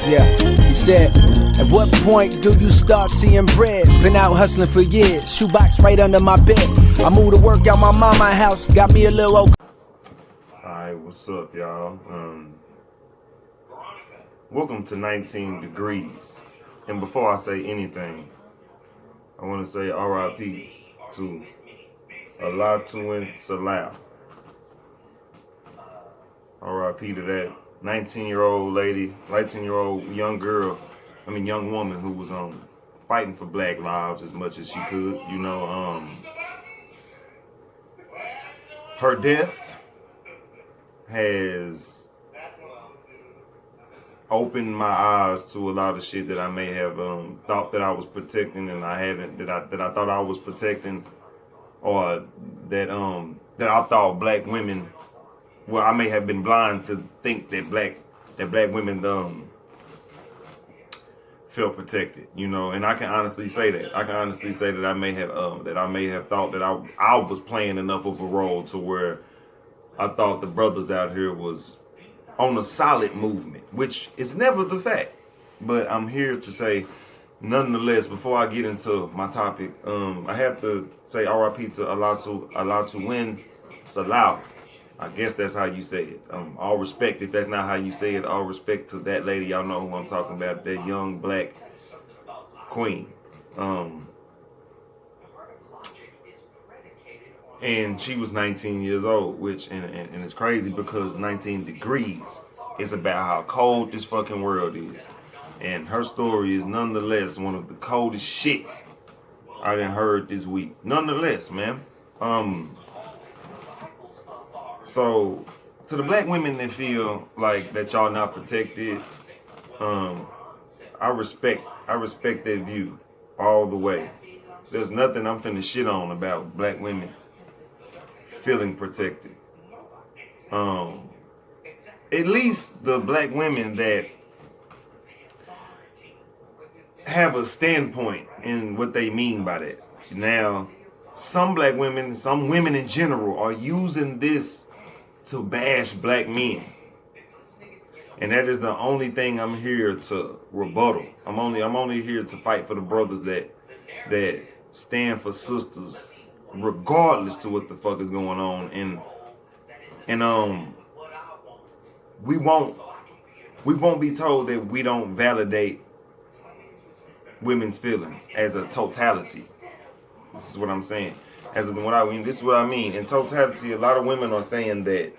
Yeah, he said, at what point do you start seeing bread? Been out hustling for years, shoebox right under my bed. I moved to work out my mama's house, got me a little old. Alright, what's up, y'all? Welcome to 19 Degrees. And before I say anything, I want to say RIP to Alatu Salau. RIP to that 19-year-old lady, 19-year-old young woman who was fighting for black lives as much as she could. You know, her death has opened my eyes to a lot of shit that I may have thought that I was protecting and I haven't, that I thought I was protecting, or that I thought black women, well, I may have been blind to think that black women felt protected, you know. And I can honestly say that. I may have thought that I was playing enough of a role to where I thought the brothers out here was on a solid movement, which is never the fact. But I'm here to say, nonetheless, before I get into my topic, I have to say RIP to Alatu Salau. I guess that's how you say it. All respect if that's not how you say it. All respect to that lady. Y'all know who I'm talking about. That young black queen. And she was 19 years old, which and it's crazy because 19 Degrees is about how cold this fucking world is. And her story is nonetheless one of the coldest shits I done heard this week. Nonetheless, man. So, to the black women that feel like that y'all not protected, I respect that view all the way. There's nothing I'm finna shit on about black women feeling protected. At least the black women that have a standpoint in what they mean by that. Now, some black women, some women in general are using this to bash black men, and that is the only thing I'm here to rebuttal. I'm only here to fight for the brothers that stand for sisters, regardless to what the fuck is going on. And we won't be told that we don't validate women's feelings as a totality. This is what I'm saying. This is what I mean. In totality, a lot of women are saying that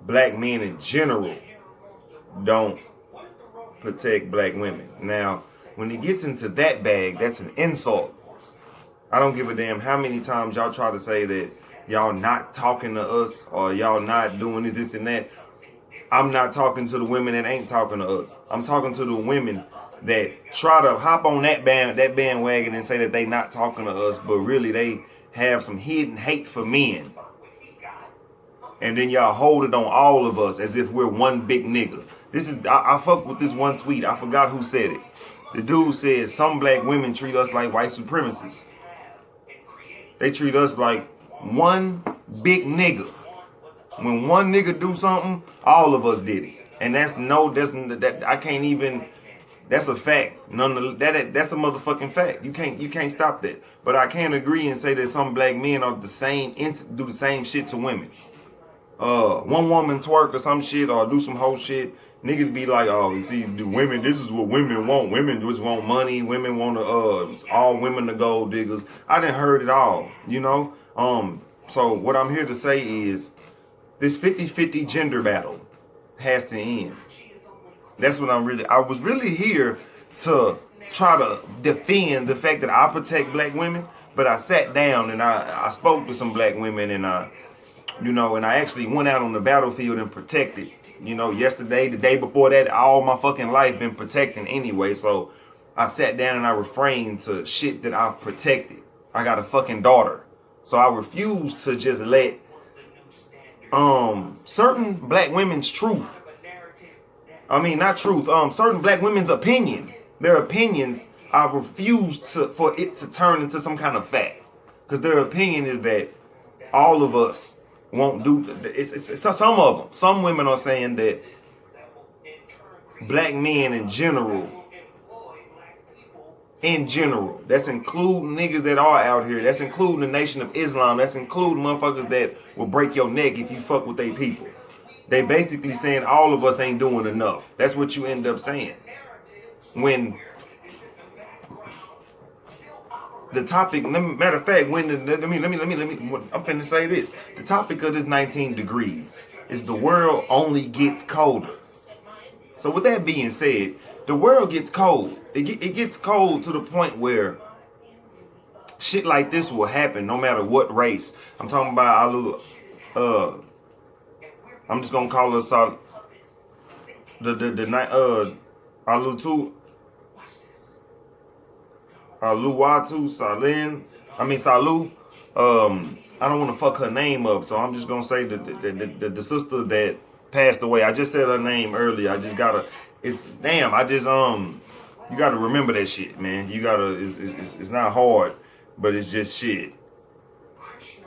black men in general don't protect black women. Now, when it gets into that bag, that's an insult. I don't give a damn how many times y'all try to say that y'all not talking to us or y'all not doing this and that. I'm not talking to the women that ain't talking to us. I'm talking to the women that try to hop on that bandwagon and say that they not talking to us, but really they have some hidden hate for men. And then y'all hold it on all of us as if we're one big nigga. I fuck with this one tweet. I forgot who said it. The dude said some black women treat us like white supremacists. They treat us like one big nigga. When one nigga do something, all of us did it. And that's a fact. That's a motherfucking fact. You can't stop that. But I can't agree and say that some black men are do the same shit to women. One woman twerk or some shit or do some whole shit. Niggas be like, oh, you see, the women, this is what women want. Women just want money. Women want all women to gold diggers. I done heard it all, you know? So what I'm here to say is this 50-50 gender battle has to end. That's what I was really here to try to defend the fact that I protect black women, but I sat down and I spoke to some black women and I actually went out on the battlefield and protected. You know, yesterday, the day before that, all my fucking life been protecting anyway. So I sat down and I refrained to shit that I've protected. I got a fucking daughter. So I refuse to just let certain black women's truth. I mean, not truth. Certain black women's opinion. Their opinions, I refuse for it to turn into some kind of fact. Because their opinion is that all of us won't do. It's some of them. Some women are saying that black men in general. In general. That's including niggas that are out here. That's including the Nation of Islam. That's including motherfuckers that will break your neck if you fuck with they people. They basically saying all of us ain't doing enough. That's what you end up saying. When the topic, matter of fact, when let me, I'm finna say this. The topic of this 19 degrees is the world only gets colder. So with that being said, the world gets cold. It gets cold to the point where shit like this will happen no matter what race. I'm talking about I'm just gonna call us Aluwatu Salin. Salu. I don't want to fuck her name up, so I'm just gonna say the sister that passed away. I just said her name earlier. I just gotta. You gotta remember that shit, man. You gotta. It's not hard, but it's just shit.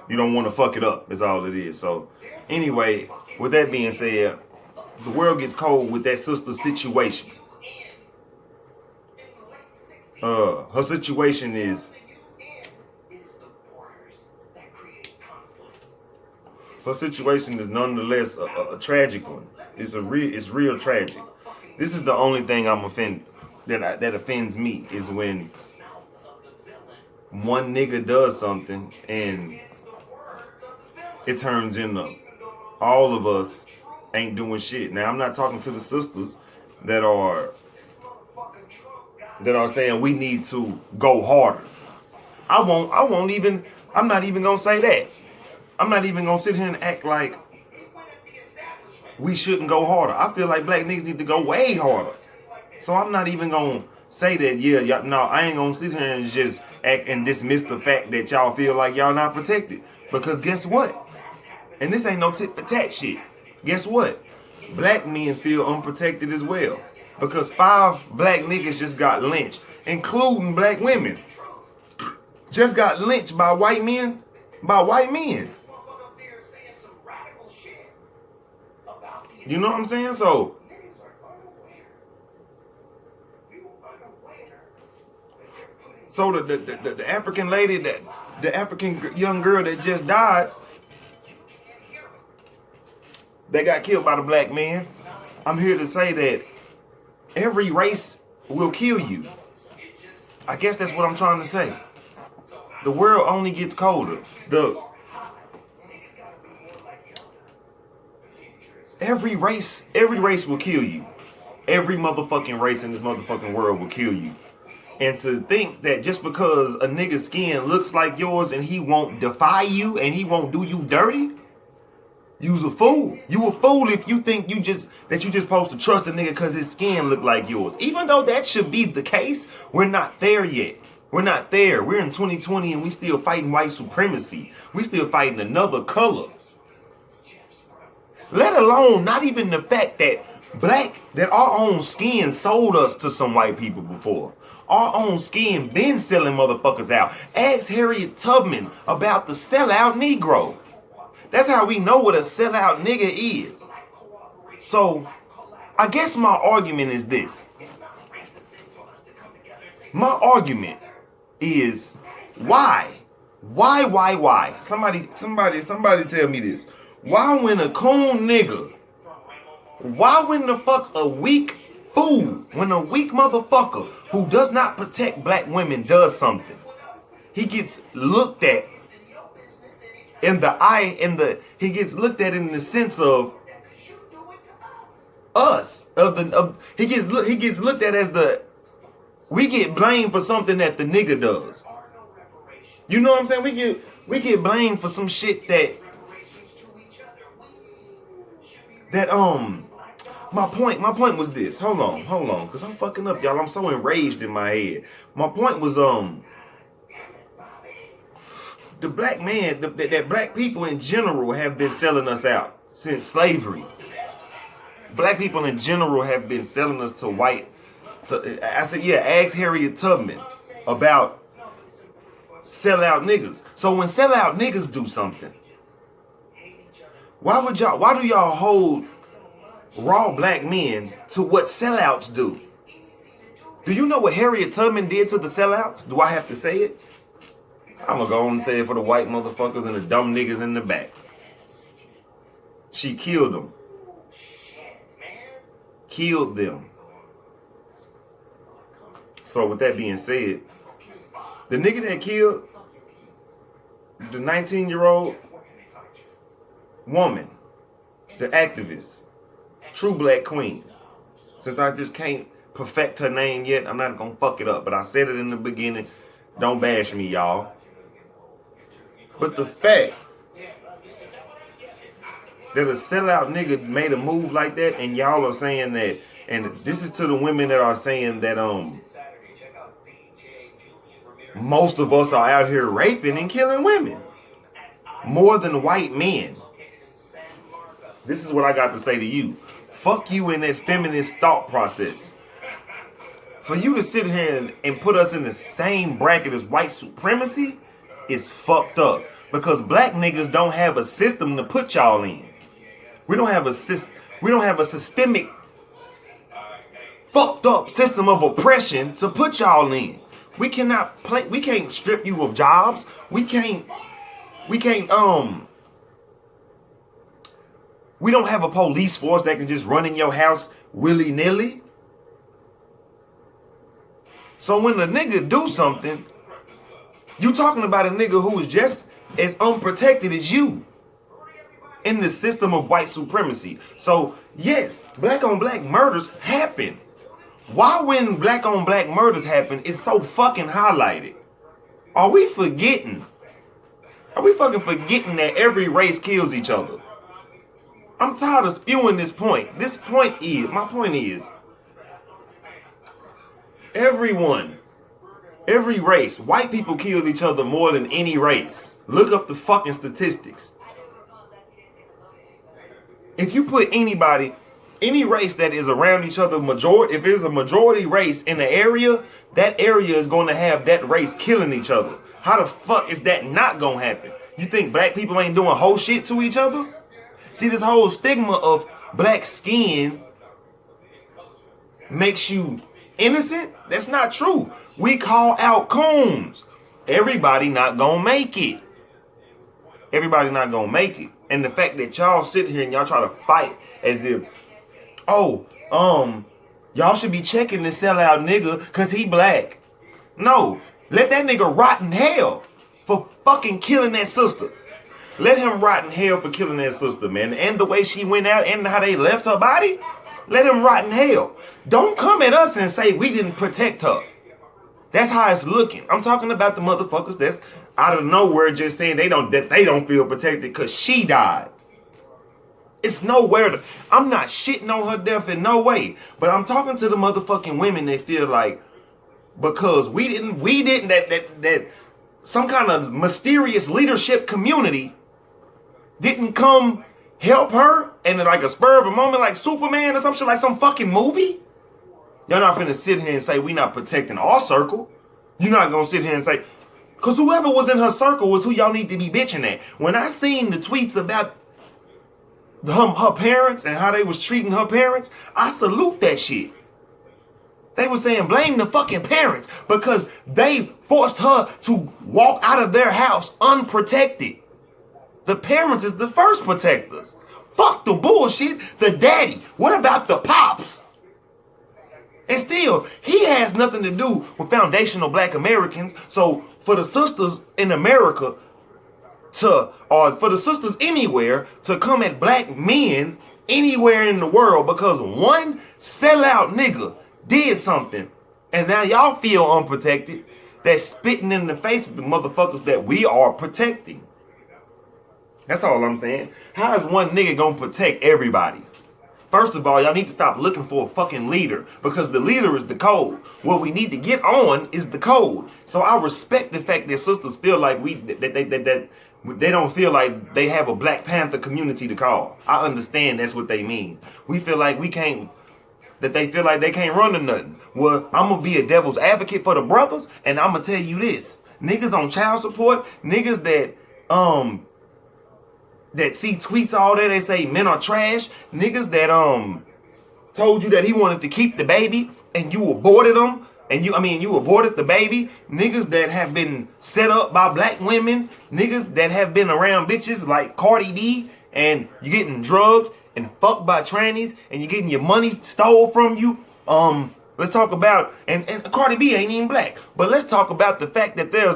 You don't want to fuck it up. Is all it is. So, anyway, with that being said, the world gets cold with that sister's situation. Her situation is nonetheless a tragic one. It's real tragic. This is the only thing I'm offended that offends me is when one nigga does something and it turns into all of us ain't doing shit. Now I'm not talking to the sisters that are saying we need to go harder. I'm not even gonna say that. I'm not even gonna sit here and act like we shouldn't go harder. I feel like black niggas need to go way harder. So I'm not even gonna say that, I ain't gonna sit here and just act and dismiss the fact that y'all feel like y'all not protected. Because guess what? And this ain't no tit for tat shit. Guess what? Black men feel unprotected as well. Because 5 black niggas just got lynched, including black women. Just got lynched by white men. You know what I'm saying? So the African lady, the African young girl that just died, that got killed by the black man. I'm here to say that every race will kill you. I guess that's what I'm trying to say. The world only gets colder. Every race will kill you. Every motherfucking race in this motherfucking world will kill you. And to think that just because a nigga's skin looks like yours and he won't defy you and he won't do you dirty, you's a fool. You a fool if you think you just supposed to trust a nigga because his skin look like yours. Even though that should be the case, we're not there yet. We're not there. We're in 2020 and we still fighting white supremacy. We still fighting another color. Let alone not even the fact that our own skin sold us to some white people before. Our own skin been selling motherfuckers out. Ask Harriet Tubman about the sellout Negro. That's how we know what a sellout nigga is. So, I guess my argument is this. My argument is why? Why? Somebody tell me this. Why when a coon nigga, why when the fuck a weak fool, when a weak motherfucker who does not protect black women does something, he gets looked at he gets looked at in the sense of us, he gets looked at as we get blamed for something that the nigga does. You know what I'm saying? We get blamed for some shit that my point was this. Hold on, because I'm fucking up, y'all. I'm so enraged in my head. My point was the black man, that black people in general have been selling us out since slavery. Black people in general have been selling us to white. I said, ask Harriet Tubman about sellout niggas. So when sellout niggas do something, why do y'all hold raw black men to what sellouts do. Do you know what Harriet Tubman did to the sellouts? Do I have to say it? I'm gonna go on and say it for the white motherfuckers and the dumb niggas in the back. She killed them. Killed them. So with that being said, the nigga that killed the 19-year-old woman, the activist, true black queen. Since I just can't perfect her name yet, I'm not gonna fuck it up. But I said it in the beginning. Don't bash me, y'all. But the fact that a sellout nigga made a move like that, and y'all are saying that, and this is to the women that are saying that most of us are out here raping and killing women more than white men. This is what I got to say to you. Fuck you in that feminist thought process. For you to sit here and put us in the same bracket as white supremacy is fucked up. Because black niggas don't have a system to put y'all in. We don't have a systemic fucked up system of oppression to put y'all in. We can't strip you of jobs. We don't have a police force that can just run in your house willy-nilly. So when a nigga do something, you talking about a nigga who is just as unprotected as you in the system of white supremacy. So yes, black on black murders happen. Why when black on black murders happen, it's so fucking highlighted? Are we forgetting? Are we fucking forgetting that every race kills each other? I'm tired of spewing this point. My point is, every race, white people kill each other more than any race. Look up the fucking statistics. If you put anybody, any race that is around each other, if there's a majority race in the area, that area is going to have that race killing each other. How the fuck is that not going to happen? You think black people ain't doing whole shit to each other? See, this whole stigma of black skin makes you innocent? That's not true. We call out coons. Everybody not gonna make it. Everybody not gonna make it. And the fact that y'all sit here and y'all try to fight as if, y'all should be checking this sellout nigga cause he black. No, let that nigga rot in hell for fucking killing that sister. Let him rot in hell for killing that sister, man. And the way she went out and how they left her body, let him rot in hell. Don't come at us and say we didn't protect her. That's how it's looking. I'm talking about the motherfuckers that's out of nowhere just saying they don't feel protected because she died. It's nowhere I'm not shitting on her death in no way. But I'm talking to the motherfucking women that feel like because we didn't that some kind of mysterious leadership community didn't come help her and like a spur of a moment like Superman or some shit like some fucking movie. Y'all not finna sit here and say we not protecting our circle. You're not gonna sit here and say, cause whoever was in her circle was who y'all need to be bitching at. When I seen the tweets about her parents and how they was treating her parents, I salute that shit. They were saying blame the fucking parents because they forced her to walk out of their house unprotected. The parents is the first protectors. Fuck the bullshit. The daddy. What about the pops? And still, he has nothing to do with foundational black Americans. So for the sisters in America or for the sisters anywhere to come at black men anywhere in the world because one sellout nigga did something and now y'all feel unprotected, that's spitting in the face of the motherfuckers that we are protecting. That's all I'm saying. How is one nigga gonna protect everybody? First of all, y'all need to stop looking for a fucking leader because the leader is the code. What we need to get on is the code. So I respect the fact that sisters feel like they don't feel like they have a Black Panther community to call. I understand that's what they mean. We feel like they feel like they can't run to nothing. Well, I'm gonna be a devil's advocate for the brothers, and I'm gonna tell you this: niggas on child support, niggas that that see tweets all day, they say men are trash. Niggas that told you that he wanted to keep the baby and you aborted him. And you aborted the baby. Niggas that have been set up by black women. Niggas that have been around bitches like Cardi B. And you're getting drugged and fucked by trannies. And you're getting your money stole from you. Let's talk about, and Cardi B ain't even black. But let's talk about the fact that there's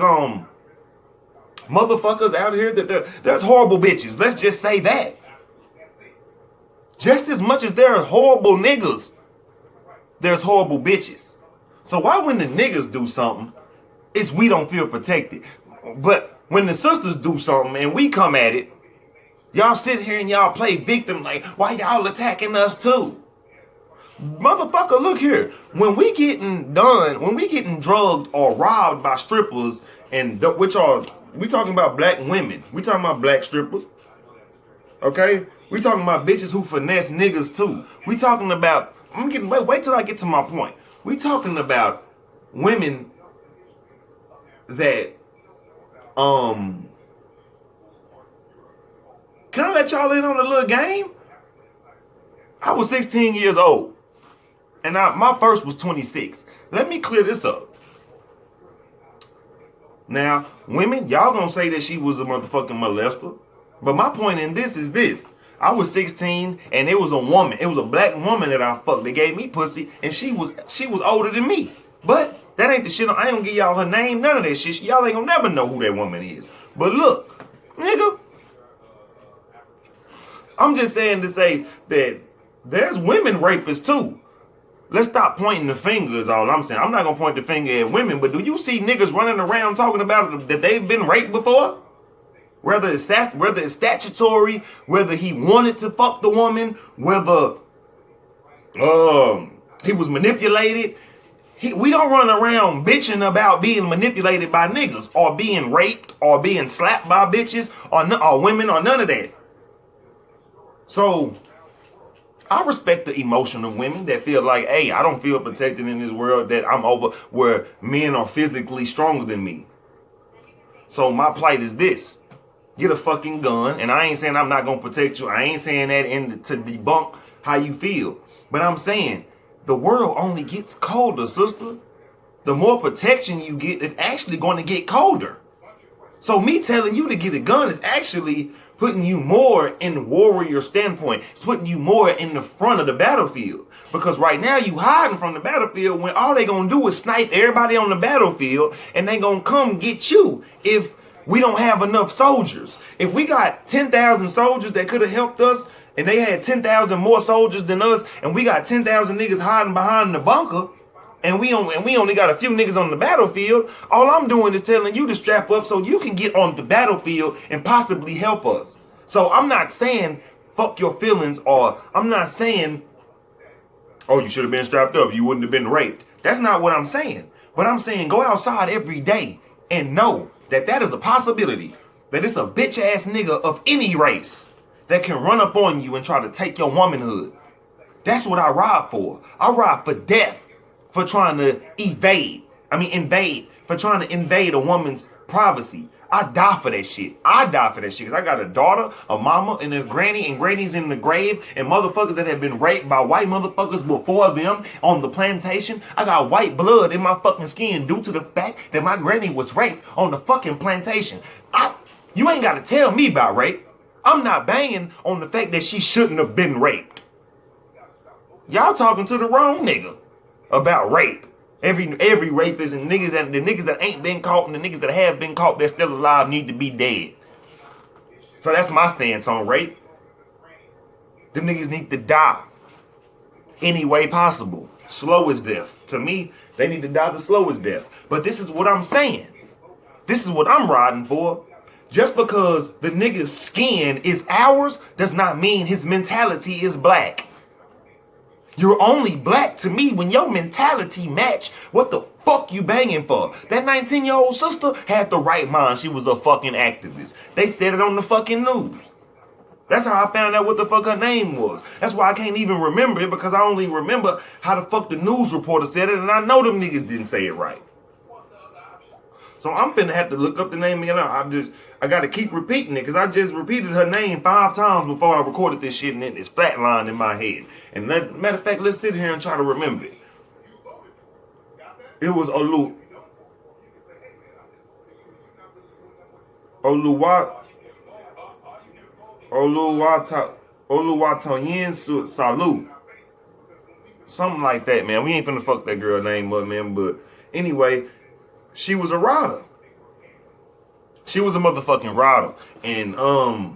motherfuckers out here that there's horrible bitches. Let's just say that. Just as much as there are horrible niggas, there's horrible bitches. So why when the niggas do something, it's we don't feel protected. But when the sisters do something and we come at it, y'all sit here and y'all play victim like, why y'all attacking us too? Motherfucker, look here. When we getting drugged or robbed by strippers, we talking about black women. We talking about black strippers. Okay? We talking about bitches who finesse niggas too. We talking about, wait till I get to my point. We talking about women that, can I let y'all in on a little game? I was 16 years old. And my first was 26. Let me clear this up. Now, women, y'all gonna say that she was a motherfucking molester. But my point in this is this. I was 16 and it was a woman. It was a black woman that I fucked. They gave me pussy and she was older than me. But that ain't the shit. I ain't gonna give y'all her name, none of that shit. Y'all ain't gonna never know who that woman is. But look, nigga, I'm just saying to say that there's women rapists too. Let's stop pointing the finger is all I'm saying. I'm not gonna point the finger at women, but do you see niggas running around talking about that they've been raped before? Whether it's statutory, whether he wanted to fuck the woman, whether he was manipulated. We don't run around bitching about being manipulated by niggas or being raped or being slapped by bitches or women or none of that. So I respect the emotion of women that feel like, hey, I don't feel protected in this world, that I'm over where men are physically stronger than me. So my plight is this. Get a fucking gun. And I ain't saying I'm not going to protect you. I ain't saying that to debunk how you feel. But I'm saying the world only gets colder, sister. The more protection you get, it's actually going to get colder. So me telling you to get a gun is actually putting you more in the warrior standpoint. It's putting you more in the front of the battlefield. Because right now you hiding from the battlefield when all they going to do is snipe everybody on the battlefield and they going to come get you if we don't have enough soldiers. If we got 10,000 soldiers that could have helped us and they had 10,000 more soldiers than us and we got 10,000 niggas hiding behind the bunker and we only got a few niggas on the battlefield, all I'm doing is telling you to strap up so you can get on the battlefield and possibly help us. So I'm not saying fuck your feelings, or I'm not saying, oh, you should have been strapped up, you wouldn't have been raped. That's not what I'm saying. But I'm saying go outside every day and know that is a possibility. That it's a bitch ass nigga of any race that can run up on you and try to take your womanhood. That's what I ride for. I ride for death for trying to invade, for trying to invade a woman's privacy. I die for that shit. Because I got a daughter, a mama, and a granny, and granny's in the grave, and motherfuckers that have been raped by white motherfuckers before them on the plantation. I got white blood in my fucking skin due to the fact that my granny was raped on the fucking plantation. You ain't got to tell me about rape. I'm not banging on the fact that she shouldn't have been raped. Y'all talking to the wrong nigga about rape. Every rapist and the niggas that ain't been caught and the niggas that have been caught that's still alive need to be dead. So that's my stance on rape. Them niggas need to die any way possible. Slow as death. To me, they need to die the slowest death. But this is what I'm saying. This is what I'm riding for. Just because the nigga's skin is ours does not mean his mentality is black. You're only black to me when your mentality match what the fuck you banging for. That 19-year-old sister had the right mind. She was a fucking activist. They said it on the fucking news. That's how I found out what the fuck her name was. That's why I can't even remember it, because I only remember how the fuck the news reporter said it, and I know them niggas didn't say it right. So I'm finna have to look up the name again. I gotta keep repeating it because I just repeated her name 5 times before I recorded this shit and it's flatlined in my head. And matter of fact, let's sit here and try to remember it. It was Oluwatoyin Salu. Something like that, man. We ain't finna fuck that girl name up, man. But anyway, she was a rider. She was a motherfucking rider. And the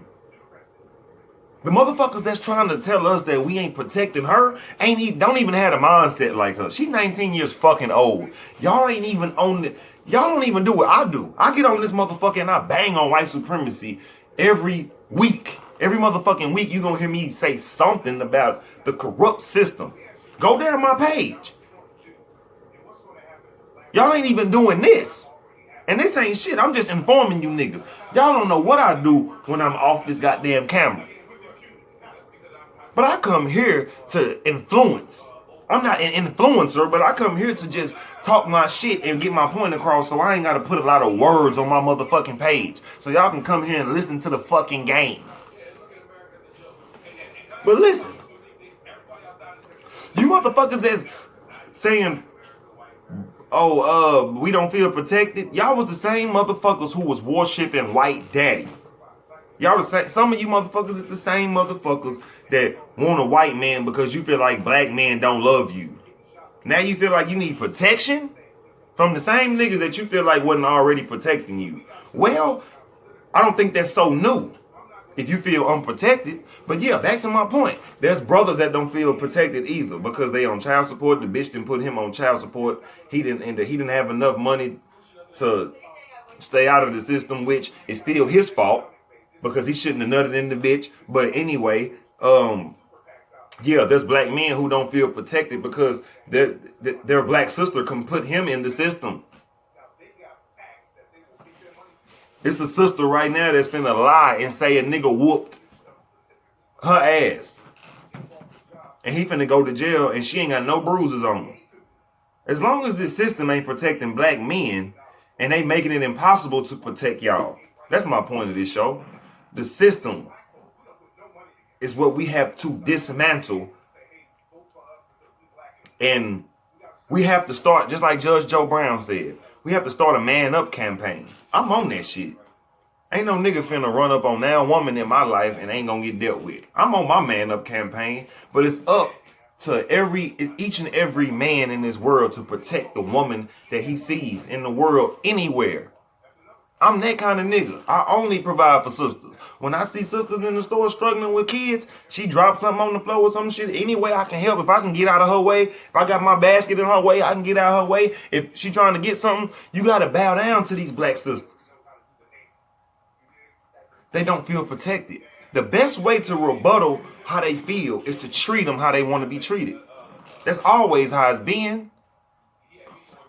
motherfuckers that's trying to tell us that we ain't protecting her don't even have a mindset like her. She's 19 years fucking old. Y'all ain't even on it. Y'all don't even do what I do. I get on this motherfucker and I bang on white supremacy every week. Every motherfucking week you gonna hear me say something about the corrupt system. Go down my page. Y'all ain't even doing this. And this ain't shit. I'm just informing you niggas. Y'all don't know what I do when I'm off this goddamn camera. But I come here to influence. I'm not an influencer, but I come here to just talk my shit and get my point across, so I ain't got to put a lot of words on my motherfucking page. So y'all can come here and listen to the fucking game. But listen. You motherfuckers that's saying, we don't feel protected. Y'all was the same motherfuckers who was worshiping White Daddy. Y'all the same. Some of you motherfuckers is the same motherfuckers that want a white man because you feel like black men don't love you. Now you feel like you need protection from the same niggas that you feel like wasn't already protecting you. Well, I don't think that's so new if you feel unprotected. But yeah, back to my point. There's brothers that don't feel protected either because they on child support. The bitch didn't put him on child support. He didn't have enough money to stay out of the system, which is still his fault because he shouldn't have nutted in the bitch. But anyway, yeah, there's black men who don't feel protected because their black sister can put him in the system. It's a sister right now that's finna lie and say a nigga whooped her ass. And he finna go to jail and she ain't got no bruises on him. As long as this system ain't protecting black men and they making it impossible to protect y'all. That's my point of this show. The system is what we have to dismantle. And we have to start, just like Judge Joe Brown said, we have to start a man up campaign. I'm on that shit. Ain't no nigga finna run up on now woman in my life and ain't gonna get dealt with. I'm on my man up campaign, but it's up to each and every man in this world to protect the woman that he sees in the world anywhere. I'm that kind of nigga. I only provide for sisters. When I see sisters in the store struggling with kids, she drops something on the floor or some shit. Any way I can help, if I can get out of her way, if I got my basket in her way, I can get out of her way. If she trying to get something, you got to bow down to these black sisters. They don't feel protected. The best way to rebuttal how they feel is to treat them how they want to be treated. That's always how it's been.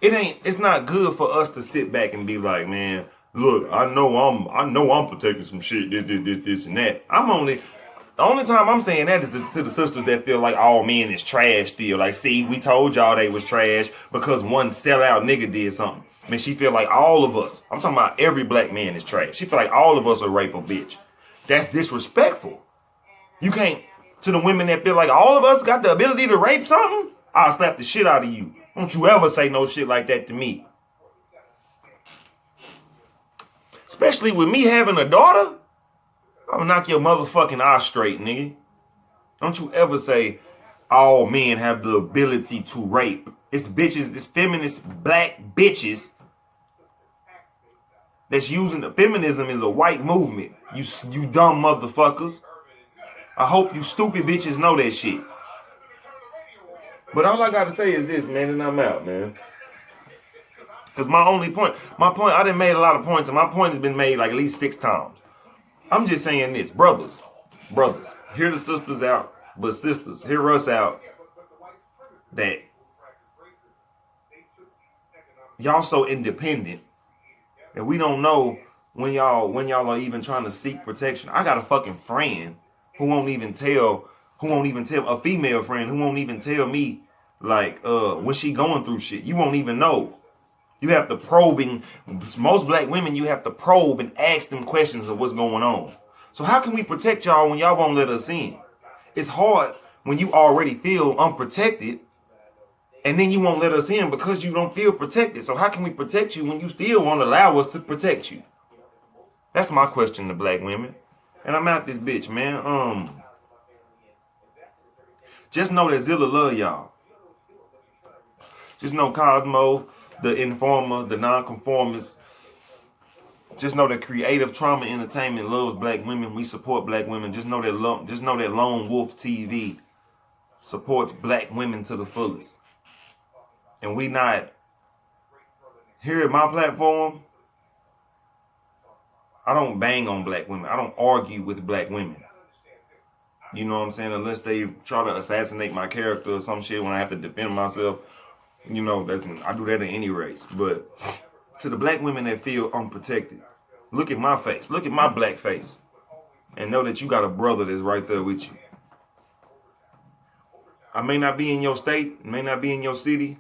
It's not good for us to sit back and be like, man, look, I know I'm protecting some shit, this and that. The only time I'm saying that is to the sisters that feel like all men is trash still. Like, see, we told y'all they was trash because one sellout nigga did something. I mean, she feel like all of us, I'm talking about every black man is trash. She feel like all of us are rape a bitch. That's disrespectful. You can't, to the women that feel like all of us got the ability to rape something, I'll slap the shit out of you. Don't you ever say no shit like that to me. Especially with me having a daughter, I'm gonna knock your motherfucking eye straight, nigga. Don't you ever say all men have the ability to rape. It's bitches, it's feminist black bitches that's using the feminism is a white movement. You dumb motherfuckers. I hope you stupid bitches know that shit. But all I gotta say is this, man, and I'm out, man. Because my point, I done made a lot of points, and my point has been made like at least 6 times. I'm just saying this, brothers, hear the sisters out, but sisters, hear us out, that y'all so independent that we don't know when y'all are even trying to seek protection. I got a fucking friend who won't even tell a female friend who won't even tell me like when she going through shit. You won't even know. You have to probing. Most black women, you have to probe and ask them questions of what's going on. So how can we protect y'all when y'all won't let us in? It's hard when you already feel unprotected and then you won't let us in because you don't feel protected. So how can we protect you when you still won't allow us to protect you? That's my question to black women. And I'm out this bitch, man. Just know that Zilla love y'all. Just know Cosmo, the informer, the nonconformist. Just know that Creative Trauma Entertainment loves black women. We support black women. Just know that Lone Wolf TV supports black women to the fullest. And we not here at my platform. I don't bang on black women. I don't argue with black women. You know what I'm saying? Unless they try to assassinate my character or some shit when I have to defend myself. You know, I do that in any race. But to the black women that feel unprotected, look at my face. Look at my black face. And know that you got a brother that's right there with you. I may not be in your state, may not be in your city,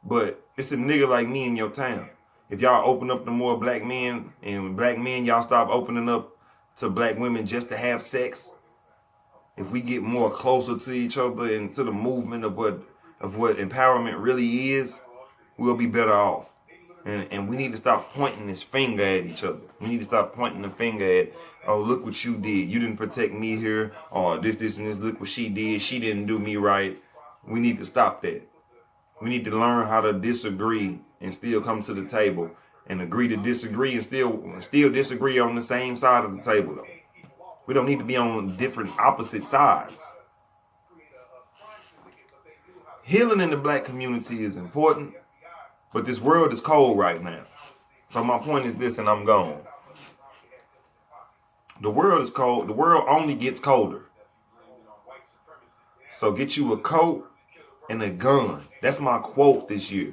but it's a nigga like me in your town. If y'all open up to more black men, and black men, y'all stop opening up to black women just to have sex, if we get more closer to each other and to the movement of what empowerment really is, we'll be better off. And we need to stop pointing this finger at each other. We need to stop pointing the finger at, oh, look what you did. You didn't protect me here. Or this, and this. Look what she did. She didn't do me right. We need to stop that. We need to learn how to disagree and still come to the table and agree to disagree and still disagree on the same side of the table, though. We don't need to be on different opposite sides. Healing in the black community is important, but this world is cold right now. So my point is this, and I'm gone. The world is cold. The world only gets colder. So get you a coat and a gun. That's my quote this year.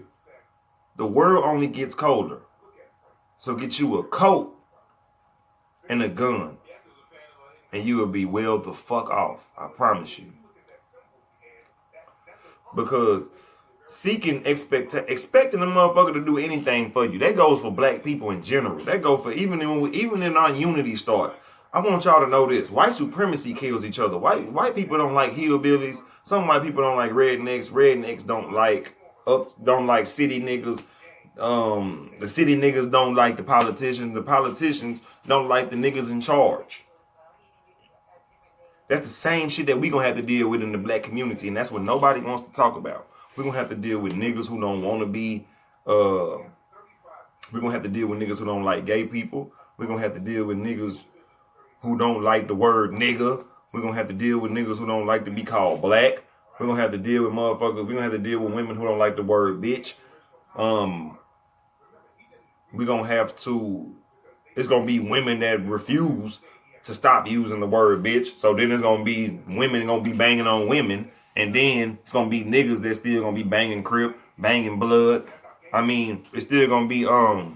The world only gets colder. So get you a coat and a gun. And you will be well the fuck off. I promise you. Because expecting a motherfucker to do anything for you. That goes for black people in general. That goes for even in our unity start. I want y'all to know this. White supremacy kills each other. White people don't like hillbillies. Some white people don't like rednecks. Rednecks don't like city niggas. The city niggas don't like the politicians. The politicians don't like the niggas in charge. That's the same shit that we gonna have to deal with in the black community, and that's what nobody wants to talk about. We're gonna have to deal with niggas who don't want to be, we're gonna have to deal with niggas who don't like gay people. We're gonna have to deal with niggas who don't like the word nigga. We're gonna have to deal with niggas who don't like to be called black. We're gonna have to deal with motherfuckers. We're gonna have to deal with women who don't like the word bitch. We're gonna have to, it's gonna be women that refuse to stop using the word bitch. So then it's gonna be women gonna be banging on women. And then it's gonna be niggas that still gonna be banging Crip, banging blood. I mean, it's still gonna be I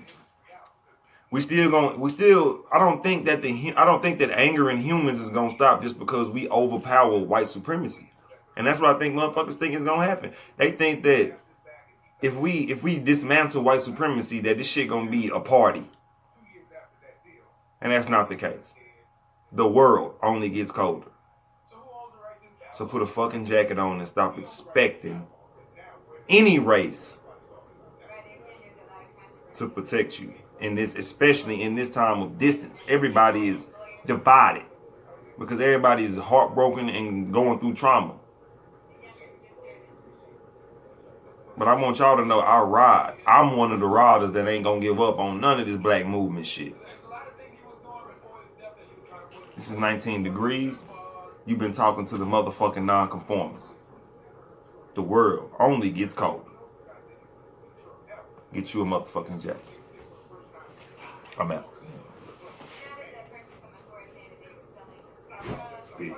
don't think that anger in humans is gonna stop just because we overpower white supremacy. And that's what I think motherfuckers think is gonna happen. They think that if we dismantle white supremacy, that this shit gonna be a party. And that's not the case. The world only gets colder. So put a fucking jacket on and stop expecting any race to protect you. Especially in this time of distance. Everybody is divided because everybody is heartbroken and going through trauma. But I want y'all to know I ride. I'm one of the riders that ain't gonna give up on none of this black movement shit. This is 19 degrees. You've been talking to the motherfucking nonconformists. The world only gets colder. Get you a motherfucking jacket. I'm out. Bitch.